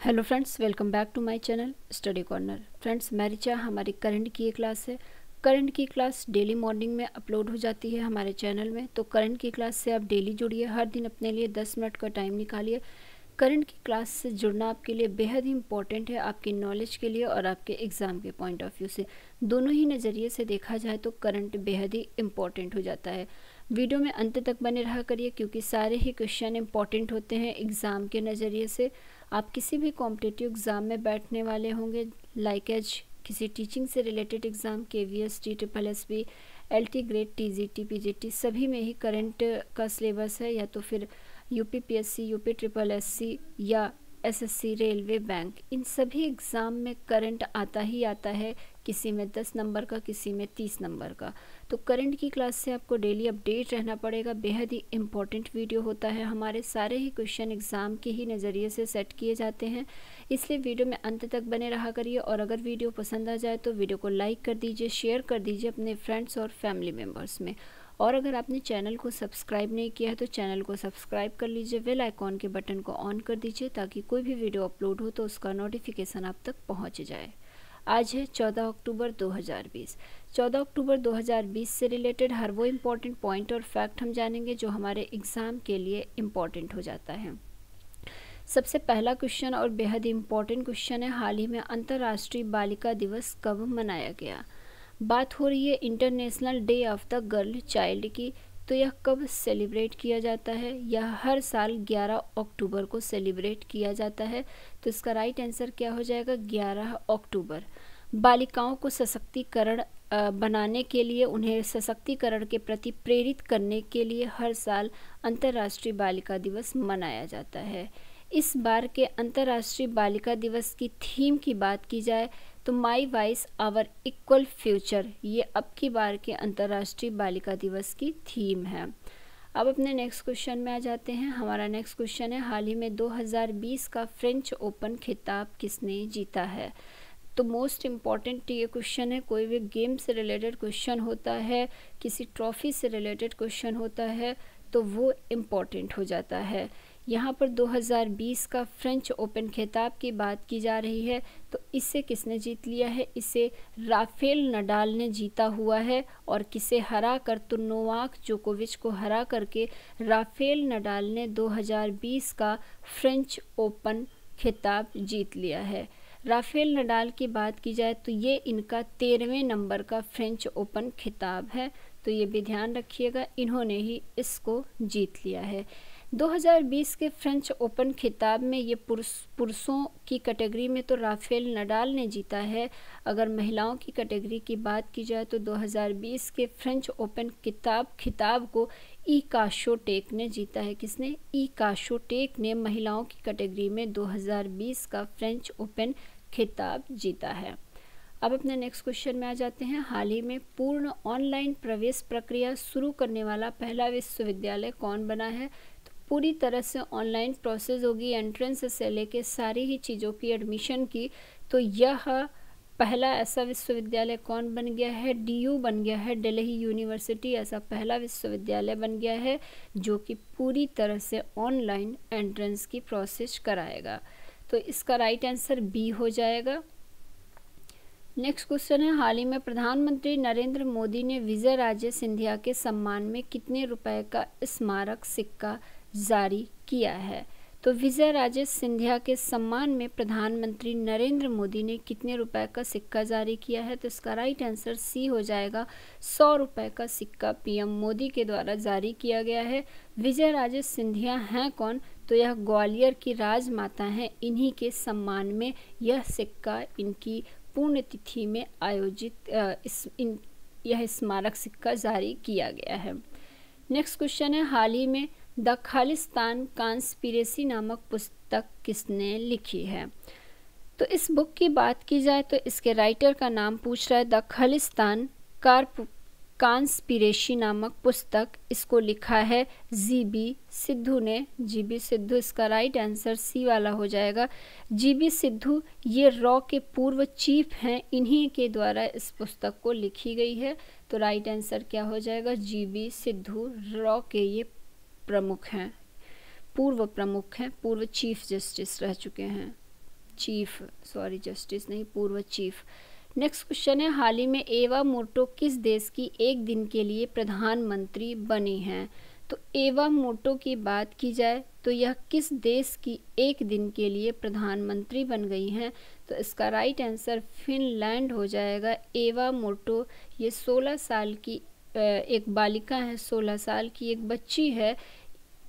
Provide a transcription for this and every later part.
Hello friends, welcome back to my channel study corner. Friends, मैं रिचा, हमारी current की ये क्लास है। करंट की क्लास डेली मॉर्निंग में अपलोड हो जाती है हमारे चैनल में, तो करंट की क्लास से आप डेली जुड़िए। हर दिन अपने लिए 10 मिनट का टाइम निकालिए। करंट की क्लास से जुड़ना आपके लिए बेहद ही इंपॉर्टेंट है, आपकी नॉलेज के लिए और आपके एग्ज़ाम के पॉइंट ऑफ व्यू से। दोनों ही नज़रिए से देखा जाए तो करंट बेहद ही इंपॉर्टेंट हो जाता है। वीडियो में अंत तक बने रहा करिए, क्योंकि सारे ही क्वेश्चन इंपॉर्टेंट होते हैं एग्ज़ाम के नज़रिए से। आप किसी भी कॉम्पिटिटिव एग्ज़ाम में बैठने वाले होंगे, लाइक एज किसी टीचिंग से related exam, KVS, TSSB, LT grade, TGT, PGT, सभी में ही करंट का सिलेबस है, या तो फिर UPPSC, UPSSC या SSC, रेलवे, बैंक, इन सभी एग्ज़ाम में करंट आता ही आता है। किसी में 10 नंबर का, किसी में 30 नंबर का। तो करंट की क्लास से आपको डेली अपडेट रहना पड़ेगा। बेहद ही इंपॉर्टेंट वीडियो होता है। हमारे सारे ही क्वेश्चन एग्ज़ाम के ही नज़रिए से सेट किए जाते हैं, इसलिए वीडियो में अंत तक बने रहा करिए। और अगर वीडियो पसंद आ जाए तो वीडियो को लाइक कर दीजिए, शेयर कर दीजिए अपने फ्रेंड्स और फैमिली मेम्बर्स में। और अगर आपने चैनल को सब्सक्राइब नहीं किया है तो चैनल को सब्सक्राइब कर लीजिए, बेल आइकॉन के बटन को ऑन कर दीजिए, ताकि कोई भी वीडियो अपलोड हो तो उसका नोटिफिकेशन आप तक पहुंच जाए। आज है 14 अक्टूबर 2020। 14 अक्टूबर 2020 से रिलेटेड हर वो इम्पोर्टेंट पॉइंट और फैक्ट हम जानेंगे जो हमारे एग्ज़ाम के लिए इम्पोर्टेंट हो जाता है। सबसे पहला क्वेश्चन और बेहद इम्पोर्टेंट क्वेश्चन है, हाल ही में अंतर्राष्ट्रीय बालिका दिवस कब मनाया गया? बात हो रही है international day of the girl child की। तो यह कब सेलिब्रेट किया जाता है? यह हर साल 11 अक्टूबर को सेलिब्रेट किया जाता है। तो इसका राइट आंसर क्या हो जाएगा? 11 अक्टूबर। बालिकाओं को सशक्तिकरण बनाने के लिए, उन्हें सशक्तिकरण के प्रति प्रेरित करने के लिए हर साल अंतर्राष्ट्रीय बालिका दिवस मनाया जाता है। इस बार के अंतर्राष्ट्रीय बालिका दिवस की थीम की बात की जाए तो my voice our equal future, ये अब की बार के अंतर्राष्ट्रीय बालिका दिवस की थीम है। अब अपने नेक्स्ट क्वेश्चन में आ जाते हैं। हमारा नेक्स्ट क्वेश्चन है, हाल ही में 2020 का फ्रेंच ओपन खिताब किसने जीता है? तो मोस्ट इम्पॉर्टेंट ये क्वेश्चन है। कोई भी गेम से रिलेटेड क्वेश्चन होता है, किसी ट्रॉफी से रिलेटेड क्वेश्चन होता है, तो वो इम्पॉर्टेंट हो जाता है। यहाँ पर 2020 का फ्रेंच ओपन खिताब की बात की जा रही है, तो इसे किसने जीत लिया है? इसे राफेल नडाल ने जीता हुआ है। और किसे हरा कर? तो नोवाक जोकोविच को हरा करके राफेल नडाल ने 2020 का फ्रेंच ओपन खिताब जीत लिया है। राफेल नडाल की बात की जाए तो ये इनका 13वें नंबर का फ्रेंच ओपन खिताब है, तो ये भी ध्यान रखिएगा, इन्होंने ही इसको जीत लिया है। 2020 के फ्रेंच ओपन खिताब में ये पुरुषों की कैटेगरी में तो राफेल नडाल ने जीता है। अगर महिलाओं की कैटेगरी की बात की जाए तो 2020 के फ्रेंच ओपन खिताब को ईगा स्वियाटेक ने जीता है। किसने? ईगा स्वियाटेक ने महिलाओं की कैटेगरी में 2020 का फ्रेंच ओपन खिताब जीता है। अब अपने नेक्स्ट क्वेश्चन में आ जाते हैं। हाल ही में पूर्ण ऑनलाइन प्रवेश प्रक्रिया शुरू करने वाला पहला विश्वविद्यालय कौन बना है? तो पूरी तरह से ऑनलाइन प्रोसेस होगी, एंट्रेंस से लेके सारी ही चीज़ों की, एडमिशन की। तो यह पहला ऐसा विश्वविद्यालय कौन बन गया है? DU बन गया है। दिल्ली यूनिवर्सिटी ऐसा पहला विश्वविद्यालय बन गया है जो कि पूरी तरह से ऑनलाइन एंट्रेंस की प्रोसेस कराएगा। तो इसका राइट आंसर B हो जाएगा। नेक्स्ट क्वेश्चन है, हाल ही में प्रधानमंत्री नरेंद्र मोदी ने विजय राजे सिंधिया के सम्मान में कितने रुपए का स्मारक सिक्का जारी किया है? तो विजय राजे सिंधिया के सम्मान में प्रधानमंत्री नरेंद्र मोदी ने कितने रुपए का सिक्का जारी किया है? तो इसका राइट आंसर C हो जाएगा। 100 रुपए का सिक्का PM मोदी के द्वारा जारी किया गया है। विजय राजे सिंधिया हैं कौन? तो यह ग्वालियर की राजमाता हैं। इन्हीं के सम्मान में यह सिक्का, इनकी पुण्यतिथि में आयोजित यह स्मारक सिक्का जारी किया गया है। नेक्स्ट क्वेश्चन है, हाल ही में द खालिस्तान कॉन्स्पिरेसी नामक पुस्तक किसने लिखी है? तो इस बुक की बात की जाए तो इसके राइटर का नाम पूछ रहा है। द खालिस्तान कॉन्स्पिरेसी नामक पुस्तक, इसको लिखा है GB सिद्धू ने। GB सिद्धू, इसका राइट आंसर C वाला हो जाएगा। GB सिद्धू ये रॉ के पूर्व चीफ हैं, इन्हीं के द्वारा इस पुस्तक को लिखी गई है। तो राइट आंसर क्या हो जाएगा? GB सिद्धू रॉ के ये प्रमुख हैं, पूर्व प्रमुख हैं, पूर्व चीफ जस्टिस रह चुके हैं। चीफ, सॉरी जस्टिस नहीं, पूर्व चीफ। नेक्स्ट क्वेश्चन है, हाल ही में एवा मोटो किस देश की एक दिन के लिए प्रधानमंत्री बनी हैं? तो एवा मोटो की बात की जाए तो यह किस देश की एक दिन के लिए प्रधानमंत्री बन गई हैं? तो इसका राइट आंसर फिनलैंड हो जाएगा। एवा मोटो ये 16 साल की एक बालिका है, 16 साल की एक बच्ची है।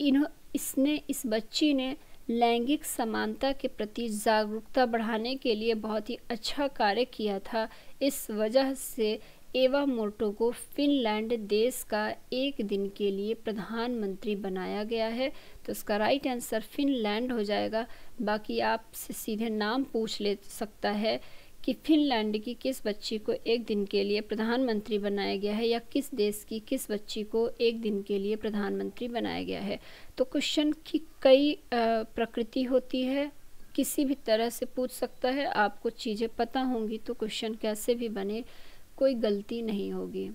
इस बच्ची ने लैंगिक समानता के प्रति जागरूकता बढ़ाने के लिए बहुत ही अच्छा कार्य किया था। इस वजह से एवा मोटो को फिनलैंड देश का एक दिन के लिए प्रधानमंत्री बनाया गया है। तो इसका राइट आंसर फिनलैंड हो जाएगा। बाकी आपसे सीधे नाम पूछ ले सकता है कि फिनलैंड की किस बच्ची को एक दिन के लिए प्रधानमंत्री बनाया गया है, या किस देश की किस बच्ची को एक दिन के लिए प्रधानमंत्री बनाया गया है। तो क्वेश्चन की कई प्रकृति होती है, किसी भी तरह से पूछ सकता है। आपको चीज़ें पता होंगी तो क्वेश्चन कैसे भी बने कोई गलती नहीं होगी।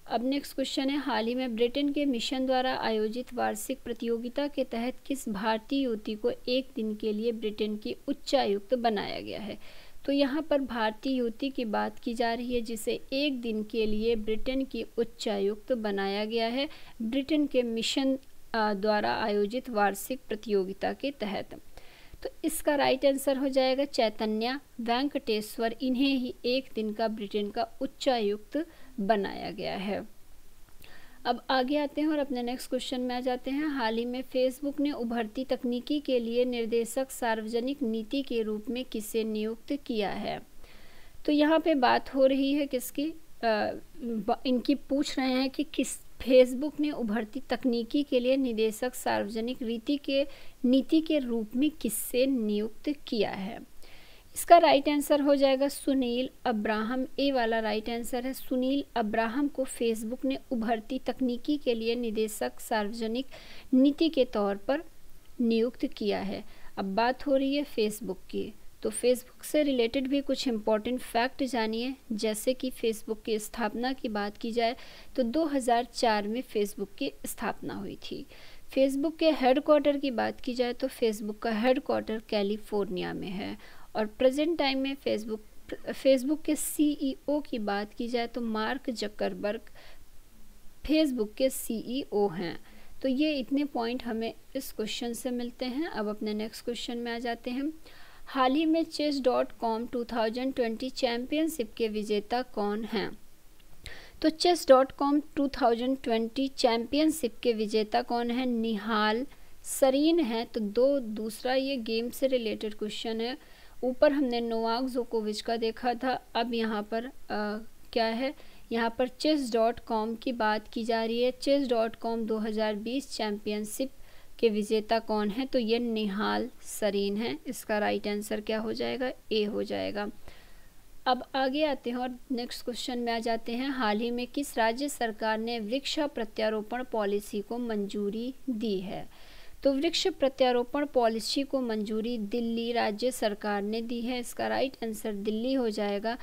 अब नेक्स्ट क्वेश्चन है, हाल ही में ब्रिटेन के मिशन द्वारा आयोजित वार्षिक प्रतियोगिता के तहत किस भारतीय युवती को एक दिन के लिए ब्रिटेन की उच्चायुक्त बनाया गया है? तो यहाँ पर भारतीय युवती की बात की जा रही है जिसे एक दिन के लिए ब्रिटेन की उच्चायुक्त बनाया गया है ब्रिटेन के मिशन द्वारा आयोजित वार्षिक प्रतियोगिता के तहत। तो इसका राइट आंसर हो जाएगा चैतन्या वेंकटेश्वर। इन्हें ही एक दिन का ब्रिटेन का उच्चायुक्त बनाया गया है। अब आगे आते हैं और अपने नेक्स्ट क्वेश्चन में आ जाते हैं। हाल ही में फेसबुक ने उभरती तकनीकी के लिए निर्देशक सार्वजनिक नीति के रूप में किसे नियुक्त किया है? तो यहाँ पे बात हो रही है किसकी, इनकी पूछ रहे हैं कि किस फेसबुक ने उभरती तकनीकी के लिए निदेशक सार्वजनिक नीति के रूप में किससे नियुक्त किया है? इसका राइट आंसर हो जाएगा सुनील अब्राहम। ए वाला राइट आंसर है। सुनील अब्राहम को फेसबुक ने उभरती तकनीकी के लिए निदेशक सार्वजनिक नीति के तौर पर नियुक्त किया है। अब बात हो रही है फेसबुक की, तो फेसबुक से रिलेटेड भी कुछ इम्पॉर्टेंट फैक्ट जानिए। जैसे कि फेसबुक की स्थापना की बात की जाए तो 2004 में फेसबुक की स्थापना हुई थी। फेसबुक के हेडक्वार्टर की बात की जाए तो फेसबुक का हेडक्वार्टर कैलिफोर्निया में है। और प्रेजेंट टाइम में फेसबुक के सीईओ की बात की जाए तो मार्क जकरबर्ग फेसबुक के सीईओ हैं। तो ये इतने पॉइंट हमें इस क्वेश्चन से मिलते हैं। अब अपने नेक्स्ट क्वेश्चन में आ जाते हैं। हाल ही में chess.com 2020 चैंपियनशिप के विजेता कौन हैं? तो chess.com 2020 चैंपियनशिप के विजेता कौन है? निहाल सरीन है। तो दूसरा ये गेम से रिलेटेड क्वेश्चन है। ऊपर हमने नोवाक जोकोविच का देखा था, अब यहाँ पर क्या है, यहाँ पर chess.com की बात की जा रही है। chess.com 2020 चैंपियनशिप के विजेता कौन है? तो ये निहाल सरीन है। इसका राइट आंसर क्या हो जाएगा? ए हो जाएगा। अब आगे आते हैं और नेक्स्ट क्वेश्चन में आ जाते हैं। हाल ही में किस राज्य सरकार ने वृक्ष प्रत्यारोपण पॉलिसी को मंजूरी दी है? तो वृक्ष प्रत्यारोपण पॉलिसी को मंजूरी दिल्ली राज्य सरकार ने दी है। इसका राइट आंसर दिल्ली हो जाएगा।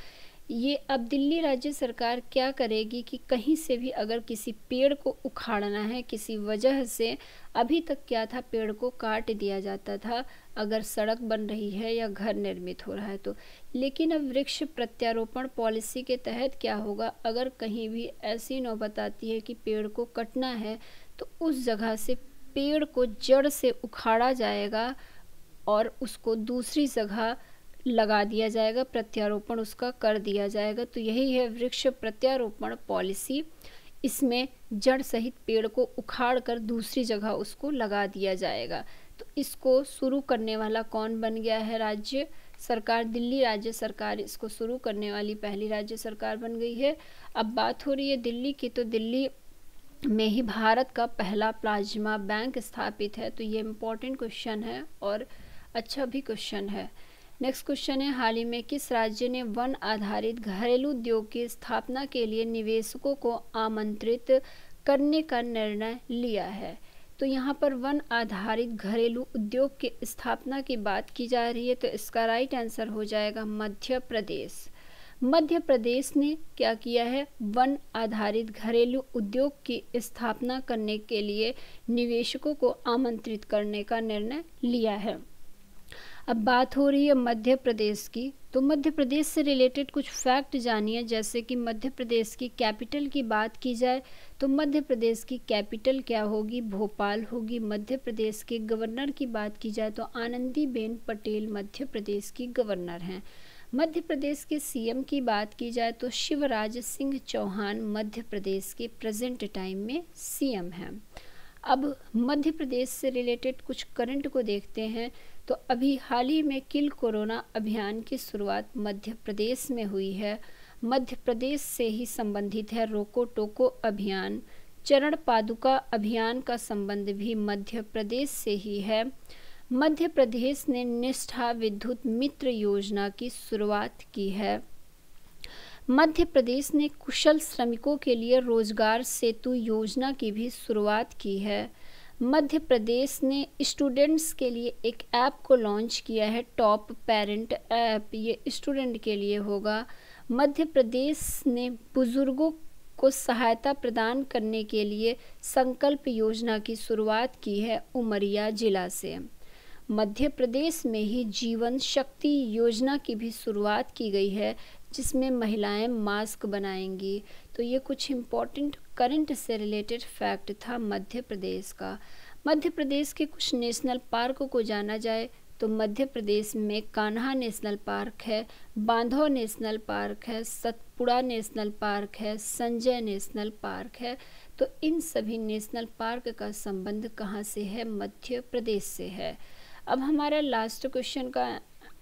ये अब दिल्ली राज्य सरकार क्या करेगी कि कहीं से भी अगर किसी पेड़ को उखाड़ना है किसी वजह से, अभी तक क्या था, पेड़ को काट दिया जाता था अगर सड़क बन रही है या घर निर्मित हो रहा है तो, लेकिन अब वृक्ष प्रत्यारोपण पॉलिसी के तहत क्या होगा, अगर कहीं भी ऐसी नौबत आती है कि पेड़ को कटना है तो उस जगह से पेड़ को जड़ से उखाड़ा जाएगा और उसको दूसरी जगह लगा दिया जाएगा, प्रत्यारोपण उसका कर दिया जाएगा। तो यही है वृक्ष प्रत्यारोपण पॉलिसी। इसमें जड़ सहित पेड़ को उखाड़ कर दूसरी जगह उसको लगा दिया जाएगा। तो इसको शुरू करने वाला कौन बन गया है? राज्य सरकार, दिल्ली राज्य सरकार इसको शुरू करने वाली पहली राज्य सरकार बन गई है। अब बात हो रही है दिल्ली की, तो दिल्ली में ही भारत का पहला प्लाज्मा बैंक स्थापित है। तो ये इम्पोर्टेंट क्वेश्चन है और अच्छा भी क्वेश्चन है। नेक्स्ट क्वेश्चन है, हाल ही में किस राज्य ने वन आधारित घरेलू उद्योग की स्थापना के लिए निवेशकों को आमंत्रित करने का निर्णय लिया है? तो यहाँ पर वन आधारित घरेलू उद्योग की स्थापना की बात की जा रही है। तो इसका राइट आंसर हो जाएगा मध्य प्रदेश। मध्य प्रदेश ने क्या किया है? वन आधारित घरेलू उद्योग की स्थापना करने के लिए निवेशकों को आमंत्रित करने का निर्णय लिया है। अब बात हो रही है मध्य प्रदेश की, तो मध्य प्रदेश से रिलेटेड कुछ फैक्ट जानिए। जैसे कि मध्य प्रदेश की कैपिटल की बात की जाए तो मध्य प्रदेश की कैपिटल क्या होगी, भोपाल होगी। मध्य प्रदेश के गवर्नर की बात की जाए तो आनंदीबेन पटेल मध्य प्रदेश की गवर्नर हैं। मध्य प्रदेश के सीएम की बात की जाए तो शिवराज सिंह चौहान मध्य प्रदेश के प्रेजेंट टाइम में सीएम हैं। अब मध्य प्रदेश से रिलेटेड कुछ करंट को देखते हैं। तो अभी हाल ही में किल कोरोना अभियान की शुरुआत मध्य प्रदेश में हुई है। मध्य प्रदेश से ही संबंधित है रोको टोको अभियान। चरण पादुका अभियान का संबंध भी मध्य प्रदेश से ही है। मध्य प्रदेश ने निष्ठा विद्युत मित्र योजना की शुरुआत की है। मध्य प्रदेश ने कुशल श्रमिकों के लिए रोजगार सेतु योजना की भी शुरुआत की है। मध्य प्रदेश ने स्टूडेंट्स के लिए एक ऐप को लॉन्च किया है, टॉप पेरेंट ऐप। ये स्टूडेंट के लिए होगा। मध्य प्रदेश ने बुजुर्गों को सहायता प्रदान करने के लिए संकल्प योजना की शुरुआत की है उमरिया जिला से। मध्य प्रदेश में ही जीवन शक्ति योजना की भी शुरुआत की गई है, जिसमें महिलाएं मास्क बनाएंगी। तो ये कुछ इम्पोर्टेंट करंट से रिलेटेड फैक्ट था मध्य प्रदेश का। मध्य प्रदेश के कुछ नेशनल पार्क को जाना जाए तो मध्य प्रदेश में कान्हा नेशनल पार्क है, बांधव नेशनल पार्क है, सतपुड़ा नेशनल पार्क है, संजय नेशनल पार्क है। तो इन सभी नेशनल पार्क का संबंध कहाँ से है, मध्य प्रदेश से है। अब हमारा लास्ट क्वेश्चन का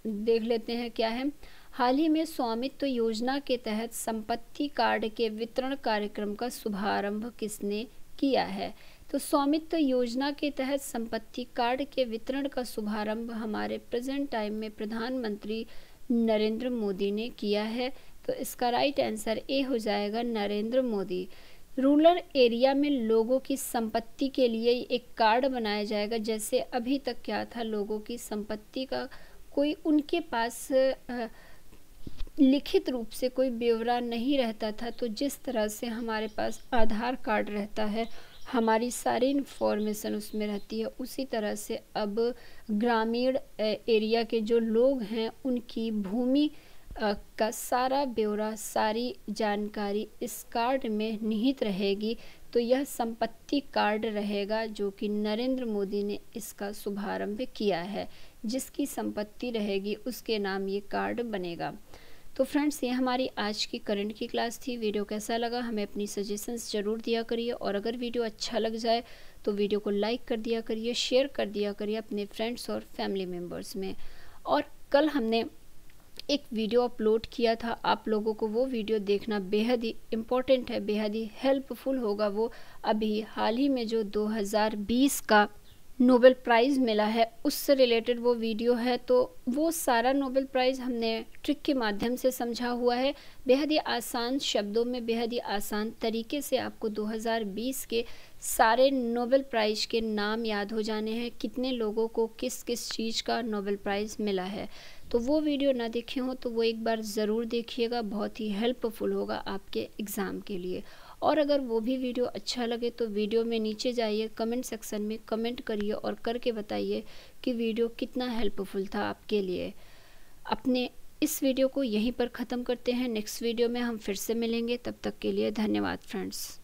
देख लेते हैं क्या है। हाल ही में स्वामित्व योजना के तहत संपत्ति कार्ड के वितरण कार्यक्रम का शुभारंभ किसने किया है। तो स्वामित्व योजना के तहत संपत्ति कार्ड के वितरण का शुभारंभ हमारे प्रेजेंट टाइम में प्रधानमंत्री नरेंद्र मोदी ने किया है। तो इसका राइट आंसर ए हो जाएगा, नरेंद्र मोदी। रूरल एरिया में लोगों की संपत्ति के लिए एक कार्ड बनाया जाएगा। जैसे अभी तक क्या था, लोगों की संपत्ति का कोई उनके पास लिखित रूप से कोई ब्यौरा नहीं रहता था, तो जिस तरह से हमारे पास आधार कार्ड रहता है, हमारी सारी इन्फॉर्मेशन उसमें रहती है, उसी तरह से अब ग्रामीण एरिया के जो लोग हैं उनकी भूमि का सारा ब्यौरा, सारी जानकारी इस कार्ड में निहित रहेगी। तो यह संपत्ति कार्ड रहेगा जो कि नरेंद्र मोदी ने इसका शुभारंभ किया है। जिसकी संपत्ति रहेगी उसके नाम ये कार्ड बनेगा। तो फ्रेंड्स, ये हमारी आज की करंट की क्लास थी। वीडियो कैसा लगा हमें अपनी सजेशंस ज़रूर दिया करिए, और अगर वीडियो अच्छा लग जाए तो वीडियो को लाइक कर दिया करिए, शेयर कर दिया करिए अपने फ्रेंड्स और फैमिली मेम्बर्स में। और कल हमने एक वीडियो अपलोड किया था, आप लोगों को वो वीडियो देखना बेहद ही इम्पोर्टेंट है, बेहद ही हेल्पफुल होगा। वो अभी हाल ही में जो 2020 का नोबेल प्राइज़ मिला है उससे रिलेटेड वो वीडियो है। तो वो सारा नोबेल प्राइज़ हमने ट्रिक के माध्यम से समझा हुआ है, बेहद ही आसान शब्दों में, बेहद ही आसान तरीके से आपको 2020 के सारे नोबेल प्राइज़ के नाम याद हो जाने हैं, कितने लोगों को किस किस चीज़ का नोबेल प्राइज़ मिला है। तो वो वीडियो ना देखे हो तो वो एक बार ज़रूर देखिएगा, बहुत ही हेल्पफुल होगा आपके एग्ज़ाम के लिए। और अगर वो भी वीडियो अच्छा लगे तो वीडियो में नीचे जाइए, कमेंट सेक्शन में कमेंट करिए और करके बताइए कि वीडियो कितना हेल्पफुल था आपके लिए। अपने इस वीडियो को यहीं पर ख़त्म करते हैं, नेक्स्ट वीडियो में हम फिर से मिलेंगे, तब तक के लिए धन्यवाद फ्रेंड्स।